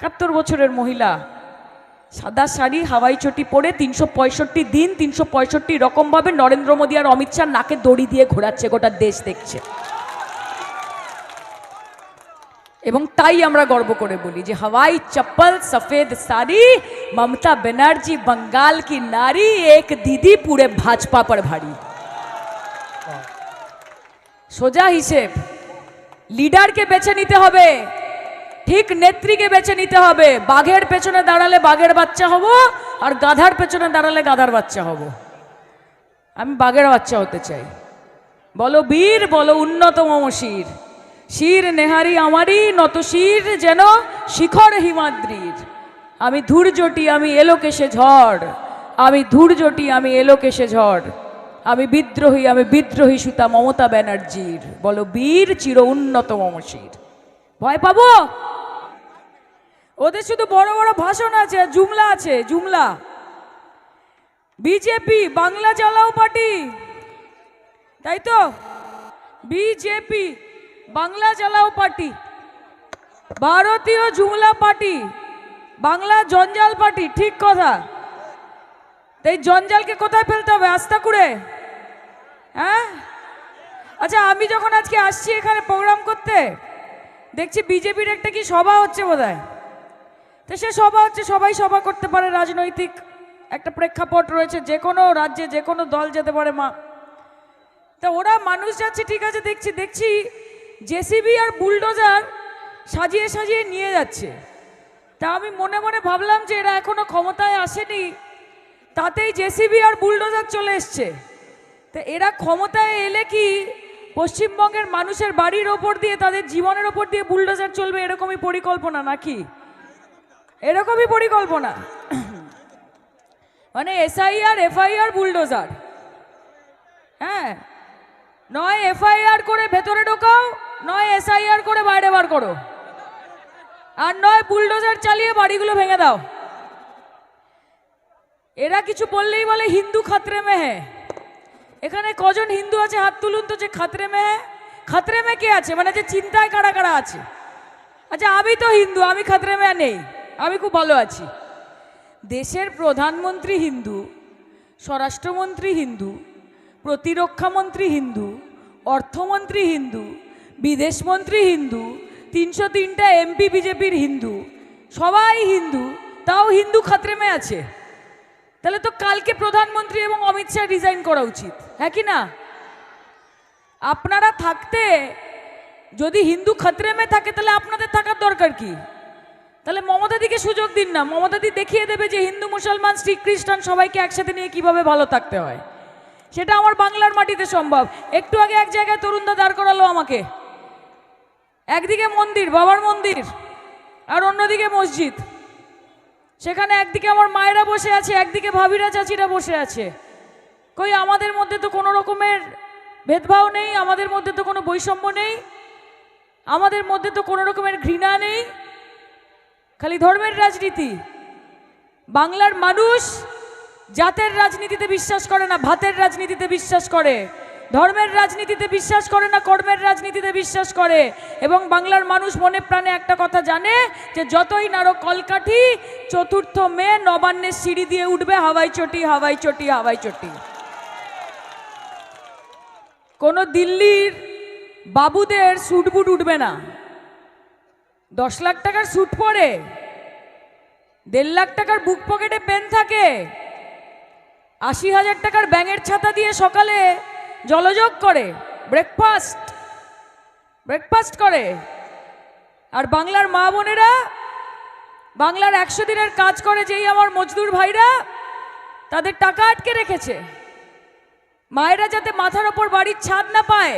71 বছরের মহিলা, সাদা শাড়ি, হাওয়াই চটি পরে 365 দিন 365 রকমভাবে নরেন্দ্র মোদী আর অমিত শাহ নাকে দড়ি দিয়ে ঘোরাচ্ছে, গোটা দেশ দেখছে। এবং তাই আমরা গর্ব করে বলি যে হাওয়াই চপ্পল সফেদ साड़ी, ममता बनर्जी बंगाल की नारी, एक दीदी पूरे भाजपा पर भारी। সোজা হিসেব, লিডারকে বেছে নিতে হবে, ঠিক নেত্রীকে বেছে নিতে হবে। বাঘের পেছনে দাঁড়ালে বাঘের বাচ্চা হব, আর গাধার পেছনে দাঁড়ালে গাধার বাচ্চা হব। আমি বাঘের বাচ্চা হতে চাই। বলো বীর, বলো উন্নতম শির, শির নেহারি আমারই, নত শির যেন শিখর হিমাদ্রির। আমি ধূর্যটি, আমি এলোকেশে ঝড়, আমি ধূর্যটি, আমি এলোকেশে ঝড়, আমি বিদ্রোহী সুতা মমতা ব্যানার্জির। বলো বীর, চির উন্নতম শির। ভয় পাবো? ওদের শুধু বড় বড় ভাষণ আছে, জুমলা আছে, জুমলা। বিজেপি বাংলা চালাও পার্টি, তাই তো? বিজেপি বাংলা চালাও পার্টি, ভারতীয় জুমলা পার্টি, বাংলা জঞ্জাল পার্টি। ঠিক কথা। তাই জঞ্জালকে কোথায় ফেলতে হবে? আস্তা করে। হ্যাঁ, আচ্ছা, আমি যখন আজকে আসছি এখানে প্রোগ্রাম করতে, দেখছি বিজেপির একটা কি সভা হচ্ছে বোধহয়। তো সে সভা হচ্ছে, সবাই সভা করতে পারে, রাজনৈতিক একটা প্রেক্ষাপট রয়েছে, যে কোনো রাজ্যে যে কোনো দল যেতে পারে মা। তা ওরা মানুষ যাচ্ছে, ঠিক আছে, দেখছি জেসিবি আর বুলডোজার সাজিয়ে সাজিয়ে নিয়ে যাচ্ছে। তা আমি মনে মনে ভাবলাম যে এরা এখনো ক্ষমতায় আসেনি, তাতেই জেসিবি আর বুলডোজার চলে এসছে। তা এরা ক্ষমতায় এলে কি পশ্চিমবঙ্গের মানুষের বাড়ির ওপর দিয়ে, তাদের জীবনের ওপর দিয়ে বুলডোজার চলবে, এরকমই পরিকল্পনা নাকি? এরকমই পরিকল্পনা। মানে এসআইআর এফআইআর বুলডোজার। হ্যাঁ, নয় এফআইআর করে ভেতরে ঢোকাও, নয় এসআইআর করে বাইরে বার করো, আর নয় বুলডোজার চালিয়ে বাড়িগুলো ভেঙে দাও। এরা কিছু বললেই বলে হিন্দু খাতরে মে হ্যাঁ। এখানে কজন হিন্দু আছে হাত তুলুন তো যে খাতরে মে হ্যাঁ। খাতরে মে কে আছে? মানে যে চিন্তায় কারা কারা আছে? আচ্ছা, আমি তো হিন্দু, আমি খাতরে মে নেই, আমি খুব ভালো আছি। দেশের প্রধানমন্ত্রী হিন্দু, স্বরাষ্ট্রমন্ত্রী হিন্দু, প্রতিরক্ষামন্ত্রী হিন্দু, অর্থমন্ত্রী হিন্দু, বিদেশমন্ত্রী হিন্দু, 303টা এমপি বিজেপির হিন্দু, সবাই হিন্দু, তাও হিন্দু খাতরে মে আছে। তাহলে তো কালকে প্রধানমন্ত্রী এবং অমিত শাহ রিজাইন করা উচিত, হ্যাঁ কি না? আপনারা থাকতে যদি হিন্দু খাতরে মে থাকে, তাহলে আপনাদের থাকার দরকার কি? তাহলে মমতাদিকে সুযোগ দিন না, মমতাদি দেখিয়ে দেবে যে হিন্দু মুসলমান শিখ খ্রিস্টান সবাইকে একসাথে নিয়ে কিভাবে ভালো থাকতে হয়। সেটা আমার বাংলার মাটিতে সম্ভব। একটু আগে এক জায়গায় তরুণদা দাঁড় করালো আমাকে, একদিকে মন্দির, বাবার মন্দির, আর অন্যদিকে মসজিদ। সেখানে একদিকে আমার মায়েরা বসে আছে, একদিকে ভাবিরা চাচিরা বসে আছে। কই আমাদের মধ্যে তো কোনো রকমের ভেদভাব নেই, আমাদের মধ্যে তো কোনো বৈষম্য নেই, আমাদের মধ্যে তো কোনো রকমের ঘৃণা নেই, খালি ধর্মের রাজনীতি। বাংলার মানুষ জাতের রাজনীতিতে বিশ্বাস করে না, ভাতের রাজনীতিতে বিশ্বাস করে, ধর্মের রাজনীতিতে বিশ্বাস করে না, কর্মের রাজনীতিতে বিশ্বাস করে। এবং বাংলার মানুষ মনে প্রাণে একটা কথা জানে যে যতই নাড়ো কলকাঠি, 4 মে নবান্নের সিঁড়ি দিয়ে উঠবে হাওয়াই চটি, হাওয়াই চটি, হাওয়াই চটি। কোনো দিল্লির বাবুদের স্যুট বুট উঠবে না। 10 লাখ টাকার স্যুট পরে, 1.5 লাখ টাকার বুক পকেটে পেন থাকে, 80,000 টাকার ব্যাঙের ছাতা দিয়ে সকালে জলযোগ করে, ব্রেকফাস্ট করে। আর বাংলার মা বোনেরা, বাংলার 100 দিনের কাজ করে যেই আমার মজদুর ভাইরা, তাদের টাকা আটকে রেখেছে। মায়েরা যাতে মাথার ওপর বাড়ির ছাদ না পায়,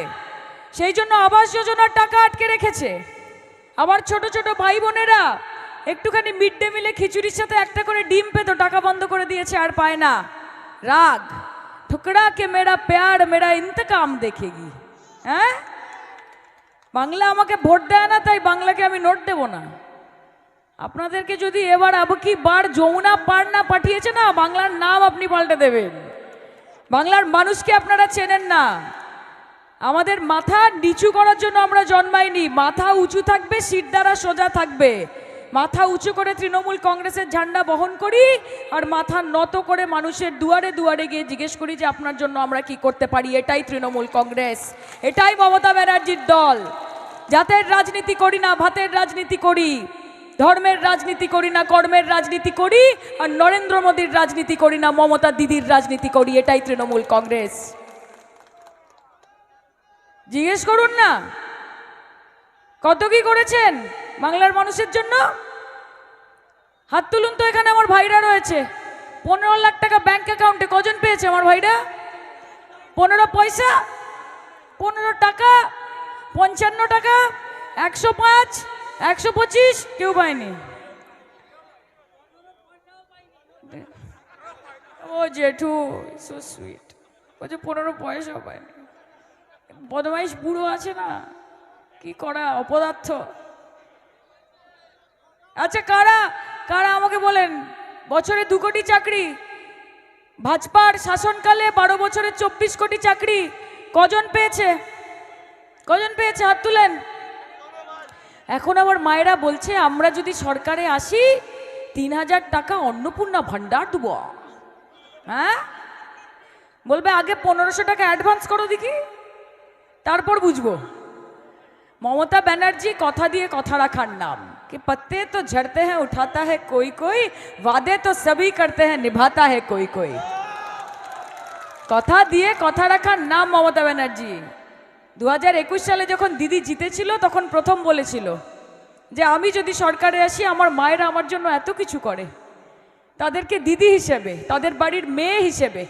সেই জন্য আবাস যোজনার টাকা আটকে রেখেছে। আমার ছোট ছোট ভাই বোনেরা একটুখানি মিড ডে মিলে খিচুড়ির সাথে একটা করে ডিম পেত, টাকা বন্ধ করে দিয়েছে, আর পায় না। রাগ ठुकरा के मेरा प्यार मेरा इंतकाम देखेगी। হ্যাঁ, বাংলা আমাকে ভোট দেয় না, তাই বাংলাকে আমি নোট দেব না। আপনাদেরকে যদি এবার আবকি বার যমুনা পার না পাঠিয়েছে না, বাংলার নাম আপনি পাল্টে দেবেন। বাংলার মানুষকে আপনারা চেনেন না। আমাদের মাথা নিচু করার জন্য আমরা জন্মাইনি, মাথা উঁচু থাকবে, শির দ্বারা সোজা থাকবে। মাথা উঁচু করে তৃণমূল কংগ্রেসের ঝান্ডা বহন করি আর মাথা নত করে মানুষের দুয়ারে দুয়ারে গিয়ে জিজ্ঞেস করি যে আপনার জন্য আমরা কি করতে পারি। এটাই তৃণমূল কংগ্রেস, এটাই মমতা ব্যানার্জির দল। জাতের রাজনীতি করি না, ভাতের রাজনীতি করি, ধর্মের রাজনীতি করি না, কর্মের রাজনীতি করি, আর নরেন্দ্র মোদীর রাজনীতি করি না, মমতা দিদির রাজনীতি করি। এটাই তৃণমূল কংগ্রেস। জিজ্ঞেস করুন না কত কি করেছেন বাংলার মানুষের জন্য। হাত তুলুন তো, এখানে আমার ভাইরা রয়েছে। 15 লাখ টাকা ব্যাংক অ্যাকাউন্টে কজন পেয়েছে আমার ভাইরা? 15 পয়সা, 15 টাকা, 55 টাকা, 105, 125, কেউ পায়নি। ও জেঠু সো সুইট, ও যে 15 পয়সাও পায়নি। বদমাইশ বুড়ো আছে না, কি করা, অপদার্থ। আচ্ছা কারা কারা আমাকে বলেন, বছরে 2 কোটি চাকরি, ভাজপার শাসনকালে 12 বছরে 24 কোটি চাকরি কজন পেয়েছে? কজন পেয়েছে? হাত তুলেন। এখন আবার মায়েরা বলছে আমরা যদি সরকারে আসি 3000 টাকা অন্নপূর্ণা ভান্ডার দেব। হ্যাঁ, বলবে আগে 1500 টাকা অ্যাডভান্স করো দেখি, তারপর বুঝবো। মমতা ব্যানার্জি কথা দিয়ে কথা রাখার নাম। कि पत्ते तो झड़ते हैं उठाता है कोई कोई, वादे तो सभी करते हैं निभाता है कोई कोई। কথা দিয়ে কথা রাখার নাম মমতা ব্যানার্জি। 2021 সালে যখন দিদি জিতেছিল তখন প্রথম বলেছিল যে আমি যদি সরকারে আসি আমার মায়েরা আমার জন্য এত কিছু করে, তাদেরকে দিদি হিসেবে, তাদের বাড়ির মেয়ে হিসেবে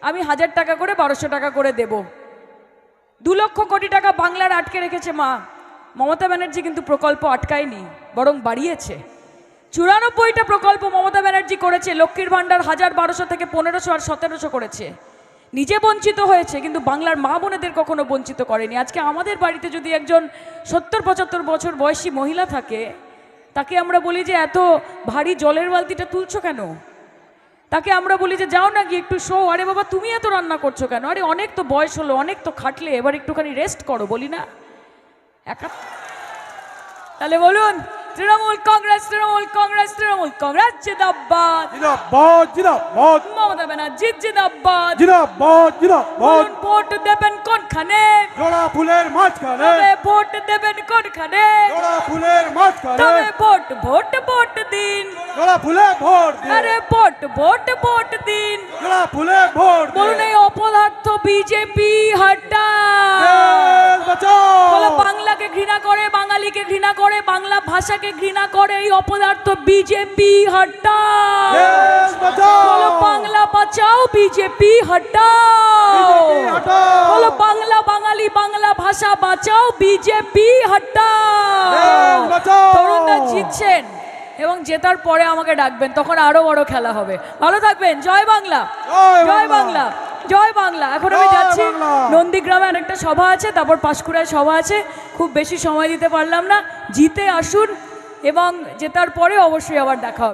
আমি 1000 টাকা করে 1200 টাকা করে দেব। 2 লক্ষ কোটি টাকা বাংলার আটকে রেখেছে মা। মমতা ব্যানার্জি কিন্তু প্রকল্প আটকায়নি, বরং বাড়িয়েছে। 94টা প্রকল্প মমতা ব্যানার্জি করেছে। লক্ষ্মীর ভান্ডার 1000-1200 থেকে 1500 আর 1700 করেছে। নিজে বঞ্চিত হয়েছে কিন্তু বাংলার মা বোনেদের কখনো বঞ্চিত করেনি। আজকে আমাদের বাড়িতে যদি একজন 70-75 বছর বয়সী মহিলা থাকে, তাকে আমরা বলি যে এত ভারী জলের বালতিটা তুলছো কেন? তাকে আমরা বলি যে যাও না গিয়ে একটু শো। আরে বাবা তুমি এত রান্না করছো কেন? আরে অনেক তো বয়স হলো, অনেক তো খাটলে, এবার একটুখানি রেস্ট করো, বলি না? তাহলে বলুন তৃণমূল কংগ্রেস, তৃণমূল কংগ্রেস, তৃণমূল কংগ্রেস জিন্দাবাদ, জিন্দাবাদ, জিন্দাবাদ। মমতা ব্যানার্জি জিন্দাবাদ, জিন্দাবাদ, জিন্দাবাদ। ভোট দেবেন কোনখানে? জোড়া ফুলের মাঝখানে। তবে ভোট দেবেন কোনখানে? জোড়া ফুলের মাঝখানে। তবে ভোট ভোট ভোট দিন। জোড়া ফুলে ভোট দিন। আরে ভোট ভোট ভোট দিন। জোড়া ফুলে ভোট দিন। বলুন এই অপদার্থ বিজেপি হটাও। দেশ বাঁচাও। বলো বাংলাকে ঘৃণা করে, বাঙালিকে ঘৃণা করে, বাংলা ভাষাকে ঘৃণা করে এই অপদার্থ বিজেপি হটাও। দেশ বাঁচাও। বলো বাংলা বাঁচাও, বিজেপি হটাও। বিজেপি হটাও। বলো বাংলা বাঙালি বাংলা ভাষা বাঁচাও, বিজেপি হটাও। দেশ বাঁচাও। তরুণরা জিতছেন এবং জেতার পরে আমাকে ডাকবেন, তখন আরো বড় খেলা হবে। ভালো থাকবেন। জয় বাংলা, জয় বাংলা, জয় বাংলা। এখন আমি জয় যাচ্ছি, বাংলা। নন্দীগ্রামে আরেকটা সভা আছে, তারপর পাঁশকুড়ায় সভা আছে। খুব বেশি সময় দিতে পারলাম না। জিতে আসুন এবং জেতার পরে অবশ্যই আবার দেখা হবে।